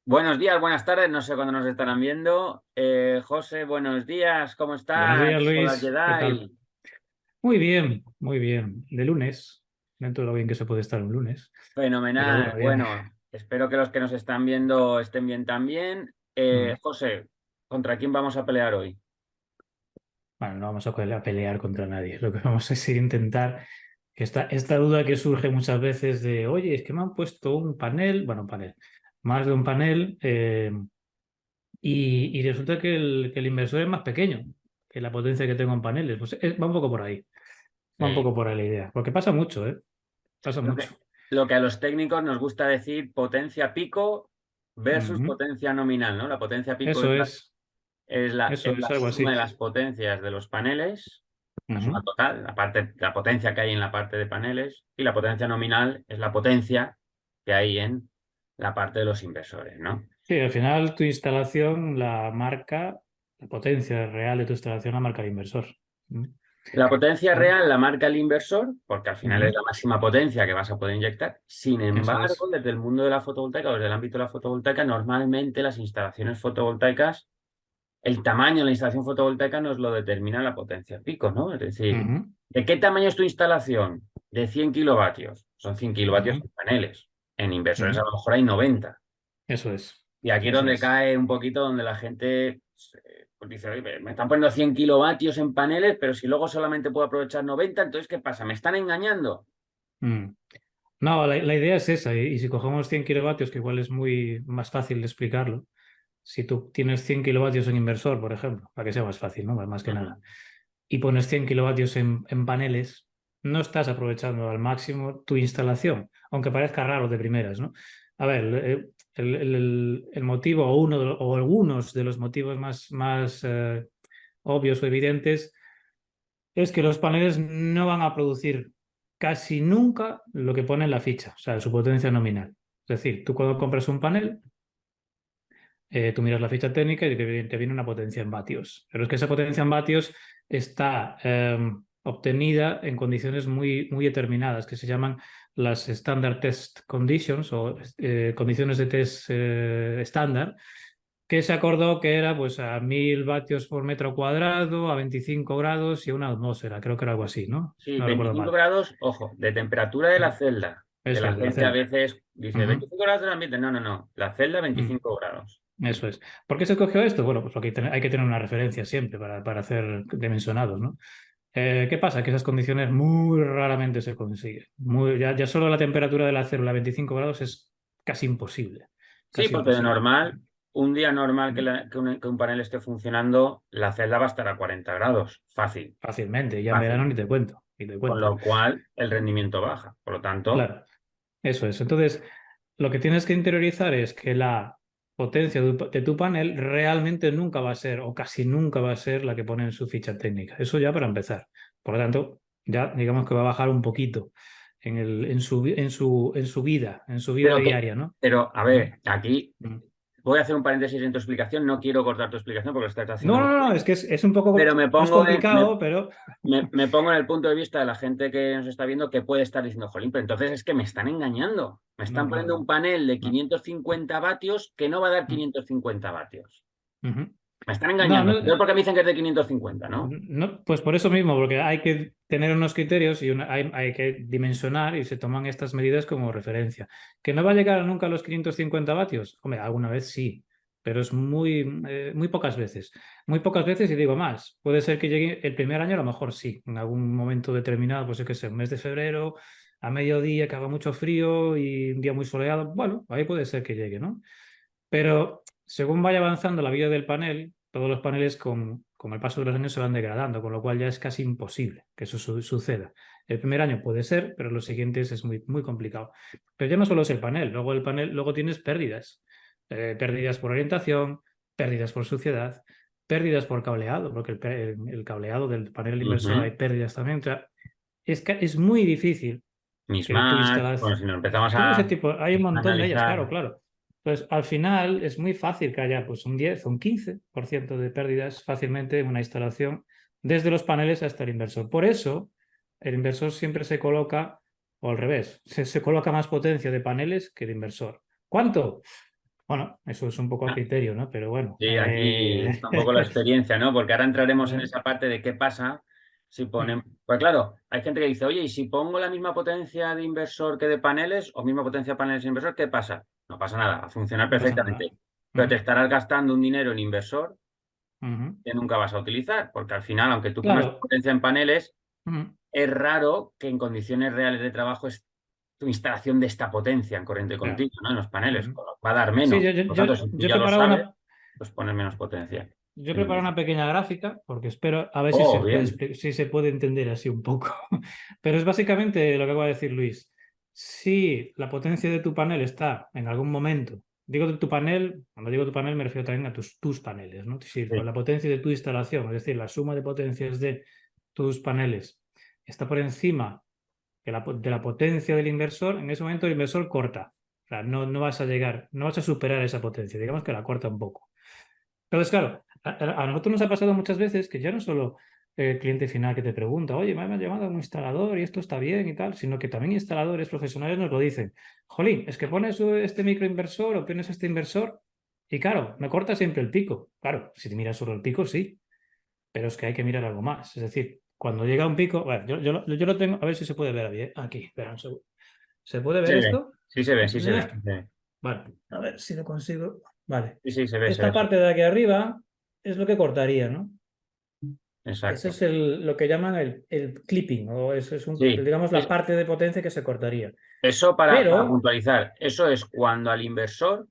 Buenos días, buenas tardes, no sé cuándo nos estarán viendo. José, buenos días, ¿cómo Buenos días, estás? Hola, Luis. ¿Qué tal? Jedi. Muy bien, muy bien. De lunes, dentro de lo bien que se puede estar un lunes. Pero Fenomenal. bueno, bien. Bueno, espero que los que nos están viendo estén bien también. Mm. José, ¿contra quién vamos a pelear hoy? Bueno, no vamos a pelear contra nadie. Lo que vamos a es intentar que esta duda que surge muchas veces de, oye, es que me han puesto un panel, bueno, un panel, más de un panel, y resulta que el inversor es más pequeño que la potencia que tengo en paneles. Pues va un poco por ahí, va un Sí. poco por ahí la idea. Porque pasa mucho, ¿eh? Pasa Lo mucho. que, lo que a los técnicos nos gusta decir potencia pico versus Ujú. potencia nominal, ¿no? La potencia pico Eso es, es eso la es algo suma así. de las potencias de los paneles, la suma Ujú. total, la potencia que hay en la parte de paneles, y la potencia nominal es la potencia que hay en la parte de los inversores, ¿no? Sí, al final tu instalación la marca, la potencia real de tu instalación la marca el inversor. ¿Mm? La potencia ¿Vale? real la marca el inversor, porque al final es Ujú. la máxima potencia que vas a poder inyectar. Sin Eso embargo, es. desde el mundo de la fotovoltaica o desde el ámbito de la fotovoltaica, normalmente las instalaciones fotovoltaicas, el tamaño de la instalación fotovoltaica nos lo determina la potencia pico, ¿no? Es decir, Ujú. ¿de qué tamaño es tu instalación? De 100 kilovatios. Son 100 kilovatios Ujú. en paneles. En inversores a Ujú. lo mejor hay 90. Eso es. Y aquí es Eso donde es. cae un poquito donde la gente pues dice, oye, me están poniendo 100 kilovatios en paneles, pero si luego solamente puedo aprovechar 90, entonces ¿qué pasa? ¿Me están engañando? Mm. No, la idea es esa. Y si cogemos 100 kilovatios, que igual es muy más fácil de explicarlo, si tú tienes 100 kilovatios en inversor, por ejemplo, para que sea más fácil, ¿no? Más que Ujú. nada, y pones 100 kilovatios en paneles, no estás aprovechando al máximo tu instalación, aunque parezca raro de primeras, ¿no? A ver, el motivo o o algunos de los motivos más obvios o evidentes es que los paneles no van a producir casi nunca lo que pone en la ficha, o sea, su potencia nominal. Es decir, tú cuando compras un panel, tú miras la ficha técnica y te viene una potencia en vatios. Pero es que esa potencia en vatios está obtenida en condiciones muy determinadas, que se llaman las Standard Test Conditions o condiciones de test estándar, que se acordó que era pues a 1000 vatios por metro cuadrado, a 25 grados y a una atmósfera. Creo que era algo así, ¿no? Sí, No recuerdo 25 mal. grados, ojo, de temperatura de la celda, que Eso la es, de la gente a celda. veces dice Ujú. 25 grados del ambiente. No, no, no, la celda Mm. 25 grados. Eso es. ¿Por qué se escogió esto? Bueno, pues porque hay que tener una referencia siempre para hacer dimensionados, ¿no? ¿Qué pasa? Que esas condiciones muy raramente se consiguen. Ya solo la temperatura de la célula a 25 grados es casi imposible. Sí, Casi porque de imposible. normal, un día normal Mm. que un panel esté funcionando, la celda va a estar a 40 grados. Fácil, Fácilmente. Ya en verano fácil. ni te cuento. Ni te Con cuento. lo cual, el rendimiento baja. Por lo tanto, Claro, eso es. Entonces, lo que tienes que interiorizar es que la potencia de tu panel realmente nunca va a ser, o casi nunca va a ser, la que pone en su ficha técnica. Eso ya para empezar. Por lo tanto, ya digamos que va a bajar un poquito en su vida pero que, diaria, ¿no? pero a ¿Mm? ver, aquí Mm. voy a hacer un paréntesis en tu explicación. No quiero cortar tu explicación porque lo estás haciendo No, muy no, no, bien. es que es un poco Pero más complicado, pero... me pongo en el punto de vista de la gente que nos está viendo que puede estar diciendo, jolín, pero entonces es que me están engañando. Me No, están no, poniendo un no. panel de No. 550 vatios que no va a dar Mm. 550 vatios. Ujú. Me están No, engañando. no, Entonces, ¿por qué me dicen que es de 550, no? no, pues por eso mismo, porque hay que tener unos criterios y hay que dimensionar y se toman estas medidas como referencia. ¿Que no va a llegar nunca a los 550 vatios? Hombre, alguna vez sí, pero es muy pocas veces. Muy pocas veces y digo más. Puede ser que llegue el primer año, a lo mejor sí, en algún momento determinado, pues es que sé, un mes de febrero, a mediodía, que haga mucho frío y un día muy soleado. Bueno, ahí puede ser que llegue, ¿no? Pero según vaya avanzando la vida del panel, todos los paneles con el paso de los años se van degradando, con lo cual ya es casi imposible que eso suceda. El primer año puede ser, pero los siguientes es muy complicado. Pero ya no solo es el panel, luego tienes pérdidas. Pérdidas por orientación, pérdidas por suciedad, pérdidas por cableado, porque el cableado del panel inversor hay Ujú. pérdidas también. O sea, es muy difícil que tú Mismatch, instalas bueno, si nos empezamos todo ese a tipo, hay un montón de ellas, claro, analizar. claro. Pues al final es muy fácil que haya pues un 10 o un 15% de pérdidas fácilmente en una instalación, desde los paneles hasta el inversor. Por eso, el inversor siempre se coloca o al revés, se coloca más potencia de paneles que de inversor. ¿Cuánto? Bueno, eso es un poco a criterio, ¿no? Pero bueno. Sí, aquí está un poco la experiencia, ¿no? Porque ahora entraremos en Eh, esa parte de qué pasa si mm, ponemos... Pues claro, hay gente que dice, oye, ¿y si pongo la misma potencia de inversor que de paneles o misma potencia de paneles de inversor, qué pasa? No pasa nada, va a funcionar no pasa nada. perfectamente. Pero te estarás gastando un dinero en inversor Ujú. que nunca vas a utilizar, porque al final, aunque tú pongas Claro. potencia en paneles, Ujú. es raro que en condiciones reales de trabajo tu instalación de esta potencia en corriente Ya. continua, ¿no? En los paneles. Ujú. Va a dar Sí, menos. yo, yo, Por lo yo, tanto, si tú yo he ya lo preparado sabes, una, pues pones menos potencia. yo he En preparado el- una pequeña gráfica porque espero a ver si Oh, se puede, bien. si se puede entender así un poco. Pero es básicamente lo que acaba de decir Luis. Si la potencia de tu panel está en algún momento, digo de tu panel, cuando digo tu panel me refiero también a tus paneles, ¿no? Si con Sí, la potencia de tu instalación, es decir, la suma de potencias de tus paneles está por encima de la potencia del inversor, en ese momento el inversor corta. O sea, no vas a llegar, no vas a superar esa potencia, digamos que la corta un poco. Entonces, claro, a nosotros nos ha pasado muchas veces que ya no solo el cliente final que te pregunta, oye, me han llamado a un instalador y esto está bien y tal, sino que también instaladores profesionales nos lo dicen. Jolín, es que pones este microinversor o pones este inversor y claro, me corta siempre el pico. Claro, si te miras solo el pico, sí, pero es que hay que mirar algo más. Es decir, cuando llega un pico, bueno, yo lo tengo, a ver si se puede ver bien. Aquí, espera un segundo. ¿Se puede ver se ve. esto? Sí se ve, sí se ve. Eh, Sí se ve. Vale, a ver si lo consigo. Vale. Sí, sí, se ve, se Esta ve. parte de aquí arriba es lo que cortaría, ¿no? Ese Exacto. es lo que llaman el clipping, o es Sí. digamos, la parte de potencia que se cortaría. Eso para Pero, puntualizar, eso es cuando al inversor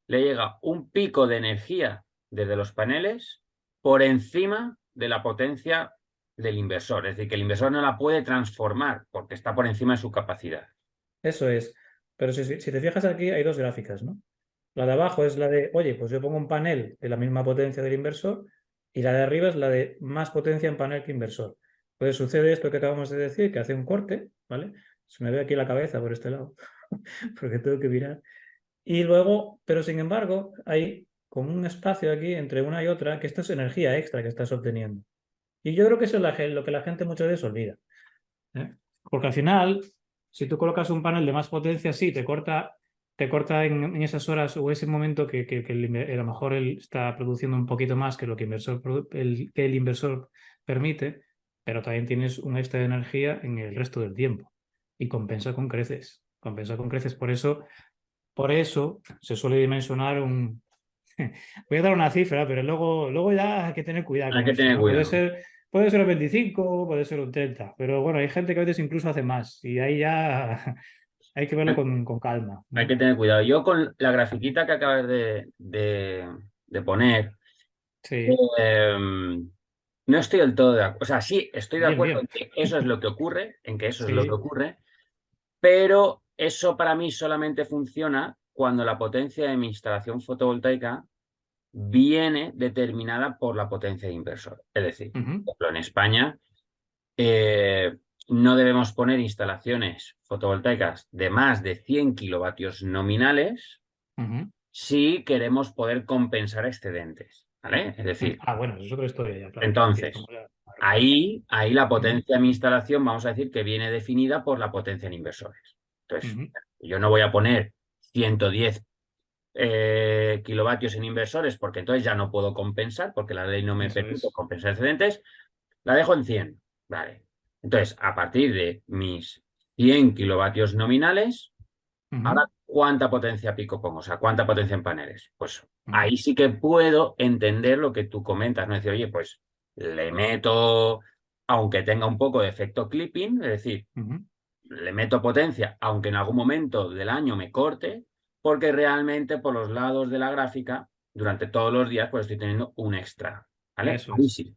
le llega un pico de energía desde los paneles por encima de la potencia del inversor. Es decir, que el inversor no la puede transformar porque está por encima de su capacidad. eso es. Pero si te fijas aquí, hay dos gráficas, ¿no? La de abajo es la de, oye, pues yo pongo un panel de la misma potencia del inversor, y la de arriba es la de más potencia en panel que inversor. Pues sucede esto que acabamos de decir, que hace un corte, ¿vale? Se me ve aquí la cabeza por este lado, porque tengo que mirar. Y luego, pero sin embargo, hay como un espacio aquí entre una y otra, que esto es energía extra que estás obteniendo. Y yo creo que eso es lo que la gente muchas veces olvida, ¿eh? Porque al final, si tú colocas un panel de más potencia, sí, te corta en esas horas o ese momento que a lo mejor él está produciendo un poquito más que lo que que el inversor permite, pero también tienes un extra de energía en el resto del tiempo y compensa con creces. Compensa con creces. Por eso se suele dimensionar un... Voy a dar una cifra, pero luego ya hay que tener cuidado Hay con que esto, tener ¿no? cuidado. Puede ser un 25, puede ser un 30, pero bueno, hay gente que a veces incluso hace más y ahí ya hay que verlo Hay, con calma, hay ¿no? que tener cuidado. Yo con la grafiquita que acabas de poner, Sí, eh, no estoy del todo de acuerdo. O sea, sí, estoy de bien, acuerdo en bien. que eso es lo que ocurre, en que eso es Sí, lo que sí. ocurre, pero eso para mí solamente funciona cuando la potencia de mi instalación fotovoltaica viene determinada por la potencia de inversor. Es decir, Ujú, por ejemplo, en España eh, no debemos poner instalaciones fotovoltaicas de más de 100 kilovatios nominales ujú. si queremos poder compensar excedentes. ¿Vale? Es decir, Ah, bueno, eso es otra historia ya, claro. Aquí estamos entonces, ya. Claro, claro. ahí la Ujú, potencia de mi instalación, vamos a decir que viene definida por la potencia en inversores. Entonces, ujú. yo no voy a poner 110 kilovatios en inversores porque entonces ya no puedo compensar porque la ley no me Eso permite es. compensar excedentes, la dejo en 100. Vale. Entonces, a partir de mis 100 kilovatios nominales, ahora, Ujú, ¿cuánta potencia pico pongo? O sea, ¿cuánta potencia en paneles? Pues ujú, ahí sí que puedo entender lo que tú comentas, ¿no? Decir, oye, pues le meto, aunque tenga un poco de efecto clipping, es decir, ujú. le meto potencia, aunque en algún momento del año me corte, porque realmente por los lados de la gráfica, durante todos los días, pues estoy teniendo un extra, ¿vale? Eso Ahí es. sí.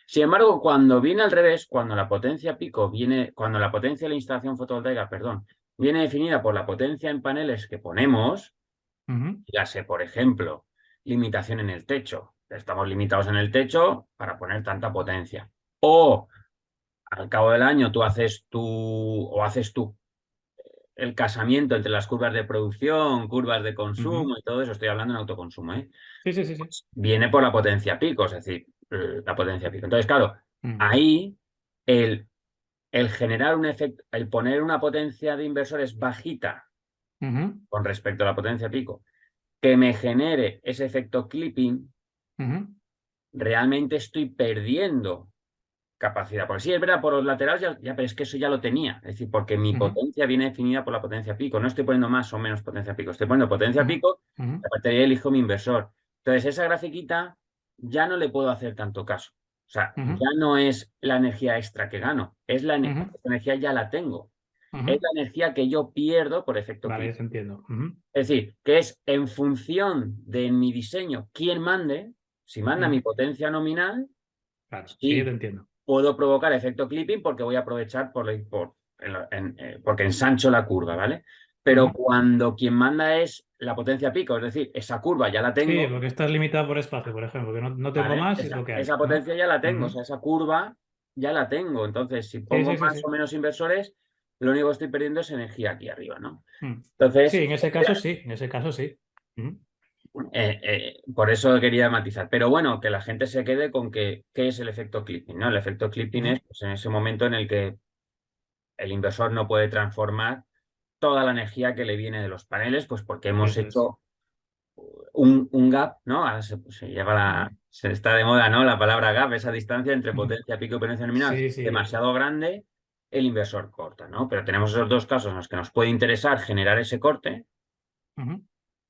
Sin embargo, cuando viene al revés, cuando la potencia pico viene, cuando la potencia de la instalación fotovoltaica, perdón, viene definida por la potencia en paneles que ponemos, Ujú, dígase, por ejemplo, limitación en el techo. Estamos limitados en el techo para poner tanta potencia. O al cabo del año tú haces tú el casamiento entre las curvas de producción, curvas de ujú. consumo y todo eso, estoy hablando en autoconsumo, ¿eh? Sí, sí, sí, sí. Viene por la potencia pico, es decir, la potencia pico. Entonces, claro, Mm, ahí el el generar un efecto, el poner una potencia de inversores bajita con respecto a la potencia pico, que me genere ese efecto clipping, realmente estoy perdiendo capacidad. Porque sí, es verdad, por los laterales pero es que eso ya lo tenía. Es decir, porque mi potencia viene definida por la potencia pico. No estoy poniendo más o menos potencia pico. Estoy poniendo potencia pico, a partir de ahí elijo mi inversor. Entonces, esa grafiquita ya no le puedo hacer tanto caso. O sea, ya no es la energía extra que gano. Esa energía ya la tengo. Es la energía que yo pierdo por efecto Vale, clip. ya te entiendo. Es decir, que es en función de mi diseño quién mande. Si manda mi potencia nominal, Claro, sí, te sí, entiendo. puedo provocar efecto clipping porque voy a aprovechar porque ensancho la curva, ¿vale? Pero cuando quien manda es la potencia pico, es decir, esa curva ya la Sí, tengo, porque estás limitado por espacio, por ejemplo, que no tengo ¿vale? más, es lo Esa, que hay, esa ¿no? potencia ya la tengo, o sea, esa curva ya la tengo. Entonces, si Sí, pongo sí, sí, más sí. o menos inversores, lo único que estoy perdiendo es energía aquí arriba, ¿no? Sí, Entonces, en ese caso sí, en ese caso sí. por eso quería matizar. Pero bueno, que la gente se quede con qué es el efecto clipping, ¿no? El efecto clipping es pues, en ese momento en el que el inversor no puede transformar toda la energía que le viene de los paneles, pues porque hemos Eso es. hecho un gap, ¿no? Ahora se está de moda, ¿no? La palabra gap, esa distancia entre potencia pico y potencia nominal, Sí, sí. demasiado grande, el inversor corta, ¿no? Pero tenemos esos dos casos en los que nos puede interesar generar ese corte.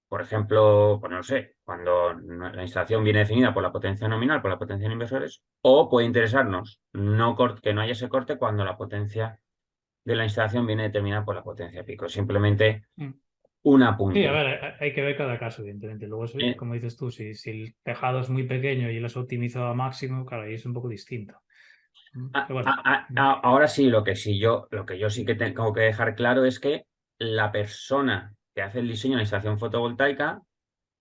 Por ejemplo, pues no sé, cuando la instalación viene definida por la potencia nominal, por la potencia en inversores, o puede interesarnos que no haya ese corte cuando la potencia de la instalación viene determinada por la potencia pico. Simplemente un Sí, a apunte. ver, hay que ver cada caso, evidentemente. Luego, Eh, como dices tú, si el tejado es muy pequeño y lo has optimizado a máximo, claro, ahí es un poco distinto. Pero bueno. Ahora sí, lo que yo sí que tengo que dejar claro es que la persona que hace el diseño de la instalación fotovoltaica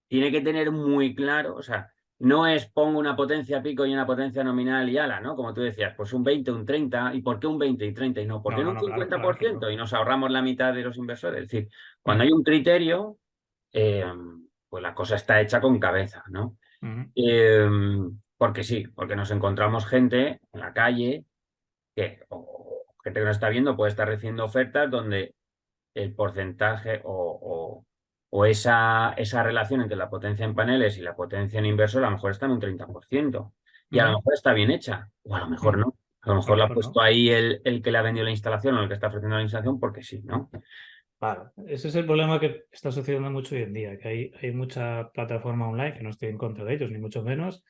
tiene que tener muy claro, o sea, no es pongo una potencia pico y una potencia nominal y ala, ¿no? Como tú decías, pues un 20, un 30, ¿y por qué un 20 y 30 y no? ¿Por qué No, no no, un no, claro, cincuenta claro, por ciento claro. y nos ahorramos la mitad de los inversores? Es decir, cuando hay un criterio, eh, pues la cosa está hecha con cabeza, ¿no? Eh, Porque sí, porque nos encontramos gente en la calle o gente que nos está viendo puede estar recibiendo ofertas donde el porcentaje o esa relación entre la potencia en paneles y la potencia en inversor a lo mejor está en un 30%. Y a lo mejor está bien hecha, o a lo mejor no. A lo A lo mejor la ha mejor puesto no. ahí el que le ha vendido la instalación o el que está ofreciendo la instalación porque sí, ¿no? Claro, ese es el problema que está sucediendo mucho hoy en día, que hay mucha plataforma online, que no estoy en contra de ellos, ni mucho menos,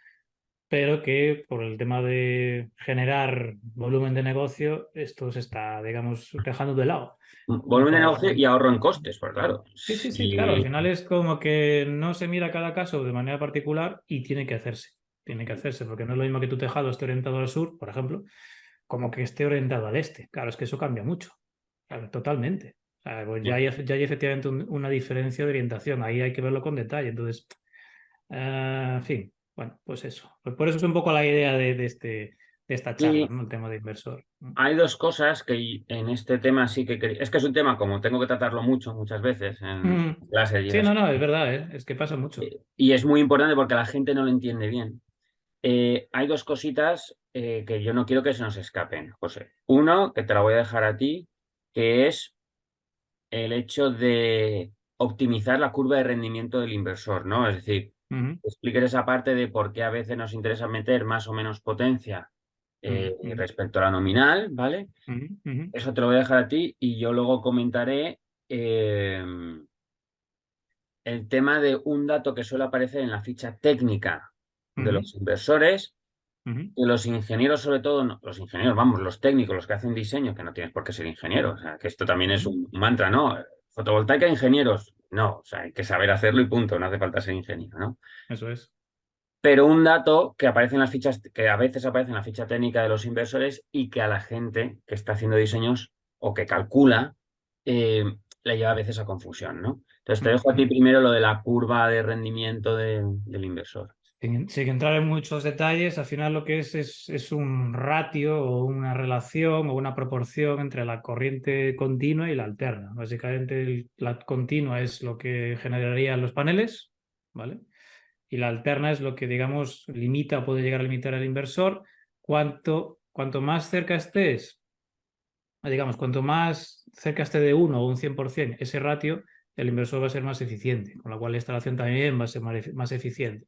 pero que por el tema de generar volumen de negocio, esto se está, digamos, dejando de lado. Y Volumen de para... negocio y ahorro en costes, pues claro. Sí, sí, sí, claro, al Sí. final es como que no se mira cada caso de manera particular y tiene que hacerse. Tiene que hacerse, porque no es lo mismo que tu tejado esté orientado al sur, por ejemplo, como que esté orientado al este. Claro, es que eso cambia mucho. Claro, totalmente. O sea, pues ya hay efectivamente una diferencia de orientación. Ahí hay que verlo con detalle. Entonces, en fin, bueno, pues eso. Pues por eso es un poco la idea de esta charla, Y ¿no? El tema de inversor. hay dos cosas que en este tema sí que es que es un tema como tengo que tratarlo muchas veces en Mm. clases y Sí, esas no, no, es verdad, ¿eh? Es que pasa mucho. y es muy importante porque la gente no lo entiende bien. Hay dos cositas que yo no quiero que se nos escapen, José. Uno, que te la voy a dejar a ti, que es el hecho de optimizar la curva de rendimiento del inversor, ¿no? Es decir, Ujú, expliques esa parte de por qué a veces nos interesa meter más o menos potencia ujú, ujú, respecto a la nominal, ¿vale? ujú, ujú, Eso te lo voy a dejar a ti y yo luego comentaré eh, el tema de un dato que suele aparecer en la ficha técnica de ujú, los inversores, ujú, que los ingenieros, sobre todo, los ingenieros, vamos, los técnicos, los que hacen diseño, que no tienes por qué ser ingeniero, o sea, que esto también es ujú. un mantra, ¿no? Fotovoltaica, ingenieros, no, o sea, hay que saber hacerlo y punto, no hace falta ser ingeniero, ¿no? Eso es. Pero un dato que aparece en las fichas, que a veces aparece en la ficha técnica de los inversores y que a la gente que está haciendo diseños o que calcula, le lleva a veces a confusión, ¿no? Entonces te dejo a ti Ujú. primero lo de la curva de rendimiento del inversor. Sin entrar en muchos detalles, al final lo que es un ratio o una relación o una proporción entre la corriente continua y la alterna. Básicamente, la continua es lo que generarían los paneles, ¿vale? Y la alterna es lo que, digamos, limita o puede llegar a limitar al inversor. Cuanto más cerca estés digamos, cuanto más cerca esté de 1 o un 100% ese ratio, el inversor va a ser más eficiente, con lo cual la instalación también va a ser más eficiente.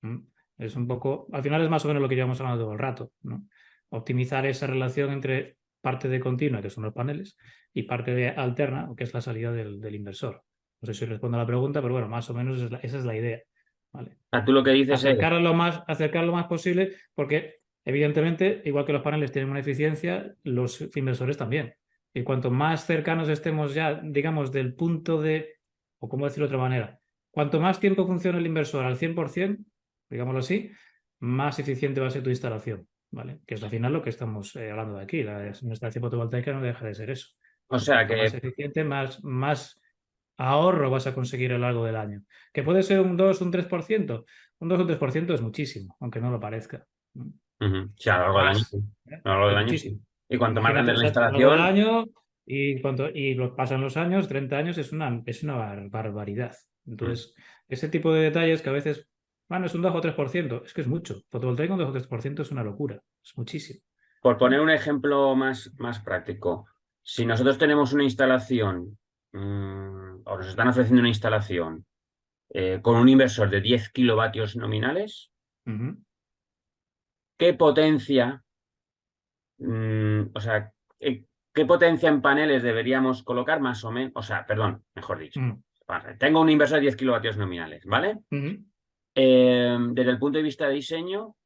¿Mm? Es un poco, al final es más o menos lo que llevamos hablando todo el rato, ¿no? Optimizar esa relación entre parte de continua, que son los paneles, y parte de alterna, que es la salida del inversor. No sé si respondo a la pregunta, pero bueno, más o menos esa es la idea. ¿Vale? Tú lo que dices es, Acercar lo más posible, porque evidentemente, igual que los paneles tienen una eficiencia, los inversores también. Y cuanto más cercanos estemos ya, digamos, del punto de, o cómo decirlo de otra manera, cuanto más tiempo funcione el inversor al 100%, digámoslo así, más eficiente va a ser tu instalación, ¿vale? Que es al final lo que estamos hablando de aquí. La instalación fotovoltaica no deja de ser eso. o Y sea cuanto más que, eficiente, más ahorro vas a conseguir a lo largo del año. ¿Que puede ser un 2 un 3%? Un 2 o un 3% es muchísimo, aunque no lo parezca. sí, a lo largo del año, Más, sí. ¿eh? A lo largo Es del año muchísimo. sí. Y cuanto más grande Imagínate, es la exacto, a lo largo del instalación, año y pasan los años, 30 años, es una barbaridad. mm, Entonces, ese tipo de detalles que a veces, bueno, es un 2 o 3%, es que es mucho. Fotovoltaico un 2 o 3% es una locura, es muchísimo. por poner un ejemplo más práctico, si nosotros tenemos una instalación, o nos están ofreciendo una instalación con un inversor de 10 kilovatios nominales, Ujú, ¿qué potencia, o sea, qué potencia en paneles deberíamos colocar más o menos? O sea, perdón, mejor dicho. ujú, Vale, tengo un inversor de 10 kilovatios nominales, ¿vale? ujú. Desde el punto de vista de diseño,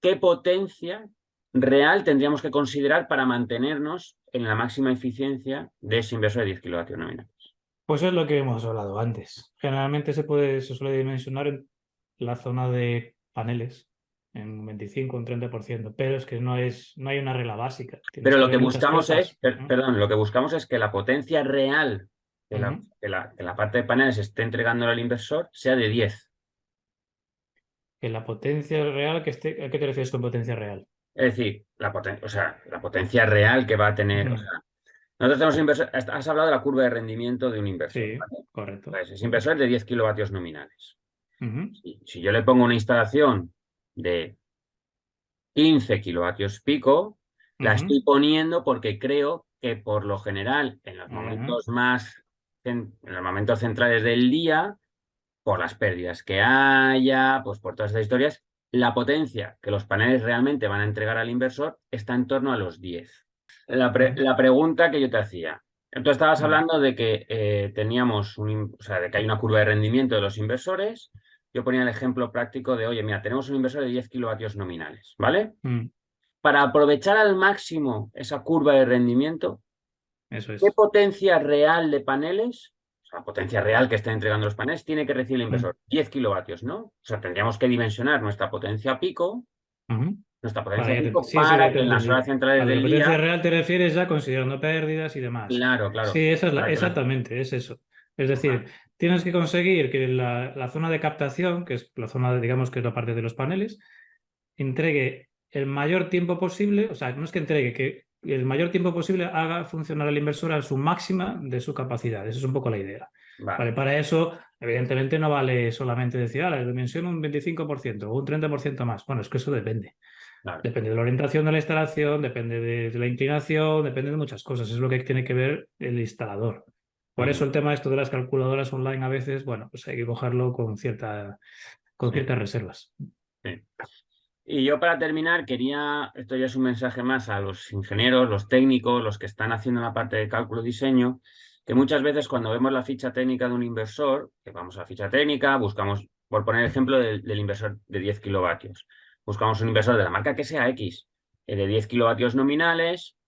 ¿qué potencia real tendríamos que considerar para mantenernos en la máxima eficiencia de ese inversor de 10 kilovatios nominales? Pues es lo que hemos hablado antes. Generalmente se suele dimensionar en la zona de paneles, en un 25 o un 30%, pero es que no hay una regla básica. Tienes Pero que lo que ver muchas buscamos es, cosas, ¿no? perdón, lo que buscamos es que la potencia real Ujú. que la parte de paneles esté entregando al inversor sea de 10. Que la potencia real, ¿a qué te refieres con potencia real? Es decir, o sea, la potencia real que va a tener. O Ujú. sea, nosotros tenemos un inversor. Has hablado de la curva de rendimiento de un inversor, Sí, ¿vale? correcto. Pues ese inversor es de 10 kilovatios nominales. Ujú, Si yo le pongo una instalación de 15 kilovatios pico, la ujú, estoy poniendo porque creo que por lo general, ujú, en los momentos centrales del día, por las pérdidas que haya, pues por todas estas historias, la potencia que los paneles realmente van a entregar al inversor está en torno a los 10. ujú, La pregunta que yo te hacía, tú estabas ujú. hablando de que o sea, de que hay una curva de rendimiento de los inversores. Yo ponía el ejemplo práctico de, oye, mira, tenemos un inversor de 10 kilovatios nominales, ¿vale? Mm, Para aprovechar al máximo esa curva de rendimiento, eso ¿qué es. potencia real de paneles, o sea, potencia real que estén entregando los paneles, tiene que recibir el Mm, inversor? 10 kilovatios, ¿no? O sea, tendríamos que dimensionar ujú. nuestra potencia Vale, pico sí, sí, ya para te que en las entendí. horas centrales Vale, la del potencia día, real te refieres ya considerando pérdidas y demás. claro, claro, Sí, esa es para que exactamente, es eso. Es decir, vale, tienes que conseguir que la zona de captación, que es la zona, digamos, que es la parte de los paneles, entregue el mayor tiempo posible, o sea, no es que entregue, que el mayor tiempo posible haga funcionar el inversor a su máxima de su capacidad. Esa es un poco la idea. vale, Vale, para eso, evidentemente, no vale solamente decir, la dimensión un 25% o un 30% más. Bueno, es que eso depende. claro. Depende de la orientación de la instalación, depende de la inclinación, depende de muchas cosas. Es lo que tiene que ver el instalador. Por Ujú, eso el tema esto de las calculadoras online a veces, bueno, pues hay que cogerlo con sí, ciertas reservas. sí. Y yo para terminar quería, esto ya es un mensaje más a los ingenieros, los técnicos, los que están haciendo la parte de cálculo y diseño, que muchas veces cuando vemos la ficha técnica de un inversor, que vamos a la ficha técnica, buscamos, por poner el ejemplo del inversor de 10 kilovatios, buscamos un inversor de la marca que sea X, de 10 kilovatios nominales,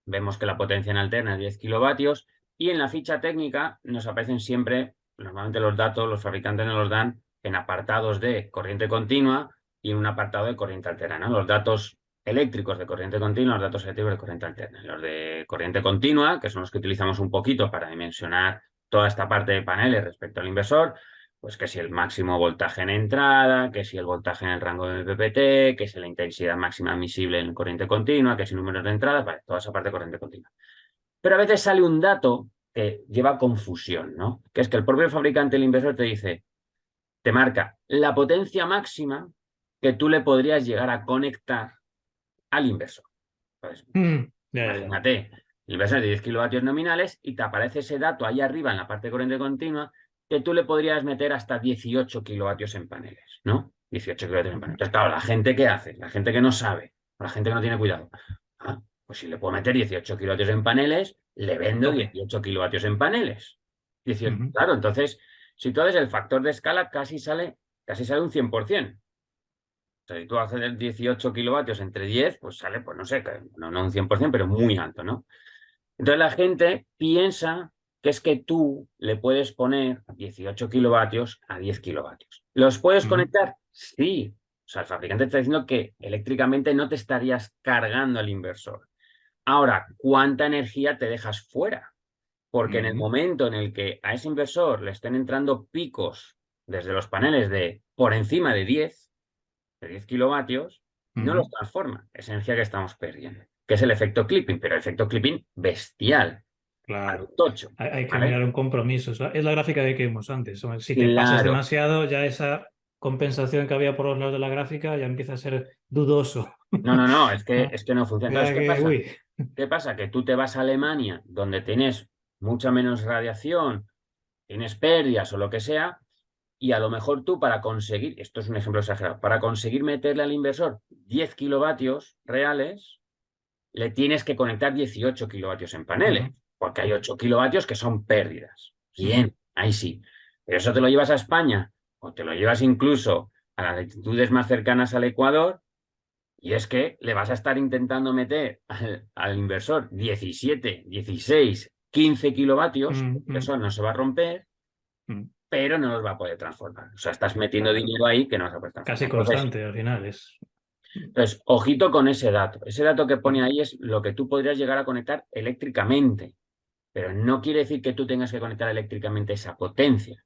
vemos que la potencia en alterna es 10 kilovatios y en la ficha técnica nos aparecen siempre, normalmente los datos, los fabricantes nos los dan en apartados de corriente continua y en un apartado de corriente alterna, ¿no? Los datos eléctricos de corriente continua, los datos eléctricos de corriente alterna. Los de corriente continua, que son los que utilizamos un poquito para dimensionar toda esta parte de paneles respecto al inversor, pues que si el máximo voltaje en entrada, que si el voltaje en el rango de PPT, que si la intensidad máxima admisible en corriente continua, que si números de entradas, vale, toda esa parte de corriente continua. Pero a veces sale un dato que lleva confusión, ¿no? Que es que el propio fabricante del inversor te dice, te marca la potencia máxima que tú le podrías llegar a conectar al inversor. Pues, Ya, ya, ya. imagínate, el inversor de 10 kilovatios nominales y te aparece ese dato ahí arriba en la parte de corriente continua que tú le podrías meter hasta 18 kilovatios en paneles, ¿no? 18 kilovatios en paneles. Entonces, claro, la gente que hace, la gente que no sabe, la gente que no tiene cuidado, pues si le puedo meter 18 kilovatios en paneles, le vendo Tope. 18 kilovatios en paneles. 18, Ujú. claro, entonces, si tú haces el factor de escala, casi sale un 100%. O sea, si tú haces 18 kilovatios entre 10, pues sale, pues no sé, no un 100%, pero muy alto, ¿no? Entonces la gente piensa que es que tú le puedes poner 18 kilovatios a 10 kilovatios. ¿Los puedes Ujú. conectar? Sí. O sea, el fabricante está diciendo que eléctricamente no te estarías cargando al inversor. Ahora, ¿cuánta energía te dejas fuera? Porque en el Ujú. momento en el que a ese inversor le estén entrando picos desde los paneles de por encima de 10 kilovatios, no los Ujú. transforma. Es energía que estamos perdiendo, que es el efecto clipping, pero el efecto clipping bestial, al Claro. tocho, Hay que ¿vale? mirar un compromiso. Es la gráfica de que vimos antes. Hombre, si te pasas Claro. demasiado, ya esa compensación que había por los lados de la gráfica ya empieza a ser dudoso. No, Ah, es que no funciona. Entonces, ya ¿qué que, pasa? uy. ¿Qué pasa? Que tú te vas a Alemania, donde tienes mucha menos radiación, tienes pérdidas o lo que sea, y a lo mejor tú para conseguir, esto es un ejemplo exagerado, para conseguir meterle al inversor 10 kilovatios reales, le tienes que conectar 18 kilovatios en paneles, Ujú. porque hay 8 kilovatios que son pérdidas. Ujú. Bien, ahí sí. Pero eso te lo llevas a España o te lo llevas incluso a las latitudes más cercanas al Ecuador y es que le vas a estar intentando meter al inversor 17, 16, 15 kilovatios, el Ujú. inversor no se va a romper, Ujú. pero no los va a poder transformar. O sea, estás metiendo Claro. dinero ahí que no vas a poder Casi transformar. constante al final es. Entonces, ojito con ese dato. Ese dato que pone Ujú. ahí es lo que tú podrías llegar a conectar eléctricamente, pero no quiere decir que tú tengas que conectar eléctricamente esa potencia.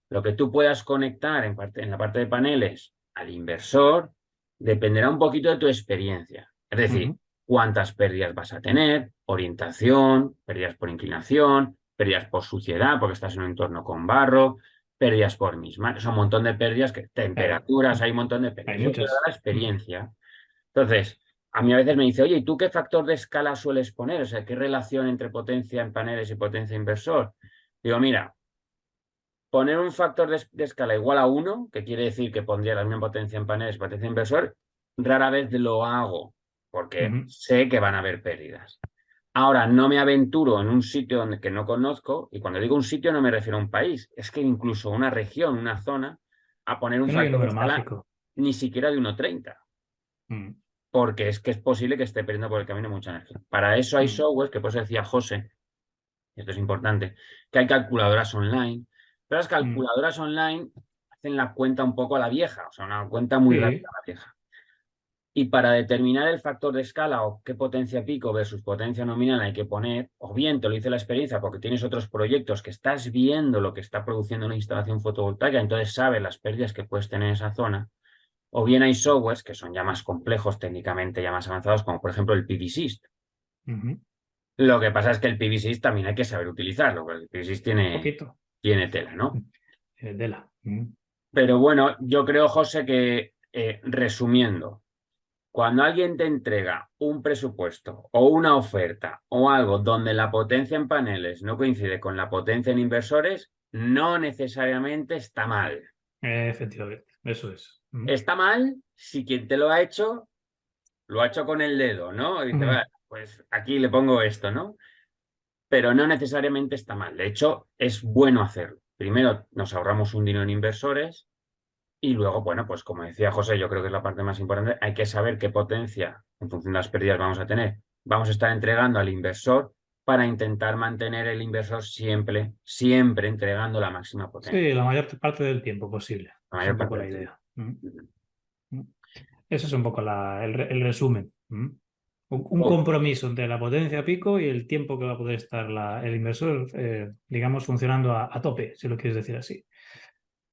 Lo que tú puedas conectar en la parte de paneles al inversor dependerá un poquito de tu experiencia. Es decir, Ujú. cuántas pérdidas vas a tener, orientación, pérdidas por inclinación, pérdidas por suciedad, porque estás en un entorno con barro, pérdidas por misma. Son un montón de pérdidas, Claro. temperaturas, hay un montón de Hay pérdidas. Yo te doy muchas. la experiencia. Entonces, a mí a veces me dice, oye, ¿y tú qué factor de escala sueles poner? O sea, ¿qué relación entre potencia en paneles y potencia inversor? Digo, mira, poner un factor de escala igual a 1, que quiere decir que pondría la misma potencia en paneles y potencia inversor, rara vez lo hago, porque Ujú. sé que van a haber pérdidas. Ahora, no me aventuro en un sitio donde, que no conozco, y cuando digo un sitio no me refiero a un país, es que incluso una región, una zona, a poner un Que no hay un factor de número escala mágico. ni siquiera de 1,30 Ujú. porque es que es posible que esté perdiendo por el camino mucha energía. Para eso hay Ujú. softwares, que por eso decía José, y esto es importante, que hay calculadoras online, pero las Ujú. calculadoras online hacen la cuenta un poco a la vieja, o sea, una cuenta muy rápida Sí. a la vieja. Y para determinar el factor de escala o qué potencia pico versus potencia nominal hay que poner, o bien te lo dice la experiencia porque tienes otros proyectos que estás viendo lo que está produciendo una instalación fotovoltaica, entonces sabes las pérdidas que puedes tener en esa zona, o bien hay softwares que son ya más complejos técnicamente, ya más avanzados, como por ejemplo el PVSys. Ujú. Lo que pasa es que el PVSys también hay que saber utilizarlo, porque el PVSys Poquito. tiene tela, ¿no? Dela. Ujú. Pero bueno, yo creo, José, que resumiendo, cuando alguien te entrega un presupuesto o una oferta o algo donde la potencia en paneles no coincide con la potencia en inversores, no necesariamente está mal. Efectivamente. Eso es. Ujú. Está mal si quien te lo ha hecho con el dedo, ¿no? Y dice, Ujú. "Vale, pues aquí le pongo esto, ¿no? Pero no necesariamente está mal. De hecho, es bueno hacerlo. Primero, nos ahorramos un dinero en inversores y luego, bueno, pues como decía José, yo creo que es la parte más importante, hay que saber qué potencia, en función de las pérdidas, vamos a tener. Vamos a estar entregando al inversor para intentar mantener el inversor siempre, siempre entregando la máxima potencia, Sí, la mayor parte del tiempo posible. la Es mayor un poco parte la del tiempo. idea. Ujú. Ujú. Eso es un poco el resumen. Ujú. Un Oh, compromiso entre la potencia pico y el tiempo que va a poder estar el inversor, digamos, funcionando a tope, si lo quieres decir así.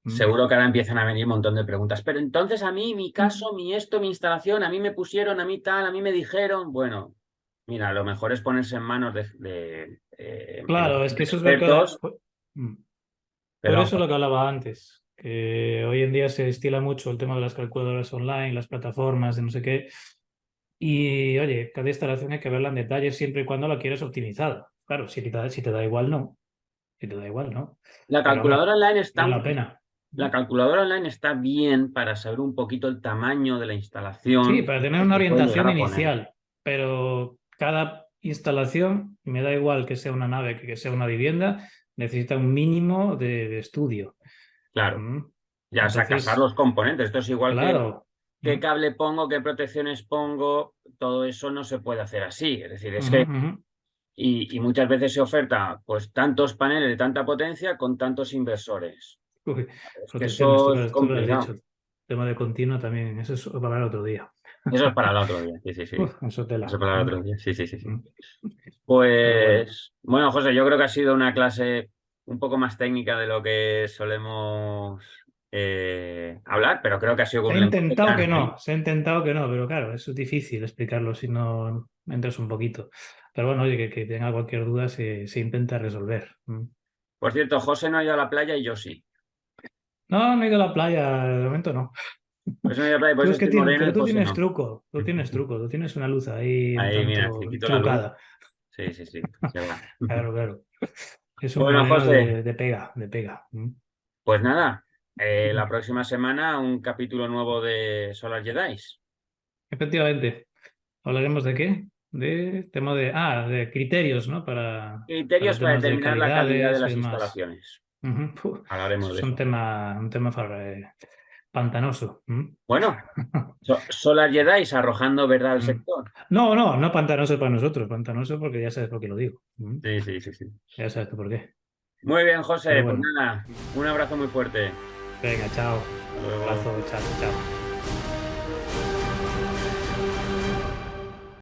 Ujú. seguro que ahora empiezan a venir un montón de preguntas. Pero entonces a mí, mi caso, mi esto, mi instalación, a mí me pusieron, a mí tal, a mí me dijeron. Bueno, mira, lo mejor es ponerse en manos Claro, es que eso es lo que... expertos, Mm. Por pero eso es vamos, lo que hablaba antes, que hoy en día se estila mucho el tema de las calculadoras online, las plataformas, de no sé qué. Y oye, cada instalación hay que verla en detalle siempre y cuando la quieres optimizada. Claro, si te da igual, no. Si te da igual, no. La Pero hombre, calculadora online vale la pena. la calculadora online está bien para saber un poquito el tamaño de la Sí, instalación para tener que una se puede llegar orientación a poner. inicial, pero cada instalación, me da igual que sea una nave que sea una vivienda, necesita un mínimo de estudio. Claro, ¿Mm? ya, o sea, casar Entonces, los componentes. Esto es igual que claro. qué ¿Mm? cable pongo, qué protecciones pongo, todo eso no se puede hacer así. Es decir, es Ujú, que, ujú. y muchas veces se oferta pues tantos paneles de tanta potencia con tantos inversores. Uy, Es que protecciones, eso es tú lo has dicho. complicado. Tema de continuo también, eso es para el otro día. Eso es para el otro día, sí, sí, sí. Eso Eso tela. es para el ¿Mm? otro día, sí, sí, sí, sí. ¿Mm? Pero bueno. Pues, bueno, José, yo creo que ha sido una clase un poco más técnica de lo que solemos hablar, pero creo que ha sido con Se ha un lenguaje intentado que llano, ¿eh? no, se ha intentado que no, pero claro, eso es difícil explicarlo si no entras un poquito. Pero bueno, oye, que tenga cualquier duda se intenta resolver. ¿Mm? Por cierto, José no ha ido a la playa y yo sí. No, no he ido a la playa, de momento no. Pues no he ido a la playa, por Tú eso es que estoy tienes, moreno y pero José no. tú tienes una luz ahí un Ahí, mira, tanto si quito la luz. trucada. Sí, sí, sí, se va. Claro, claro. Es un Bueno, moreno José, de pega, de pega. ¿Mm? pues nada, la próxima semana un capítulo nuevo de Solar Jedi. Efectivamente. ¿Hablaremos de qué? De tema de criterios, ¿no? Para Criterios para temas de determinar la calidad de calidades y las demás. instalaciones. Ujú. Puh, eso Hablaremos de es eso. un tema pantanoso. ¿Mm? Bueno, Solar Jedi arrojando verdad al Mm. sector. No, no, no pantanoso para nosotros, pantanoso porque ya sabes por qué lo digo. ¿Mm? Sí, sí, sí, sí. Ya sabes tú por qué. Muy bien, Pero José, pues bueno, nada, un abrazo muy fuerte. venga, chao. Hasta luego. Abrazo, chao, chao.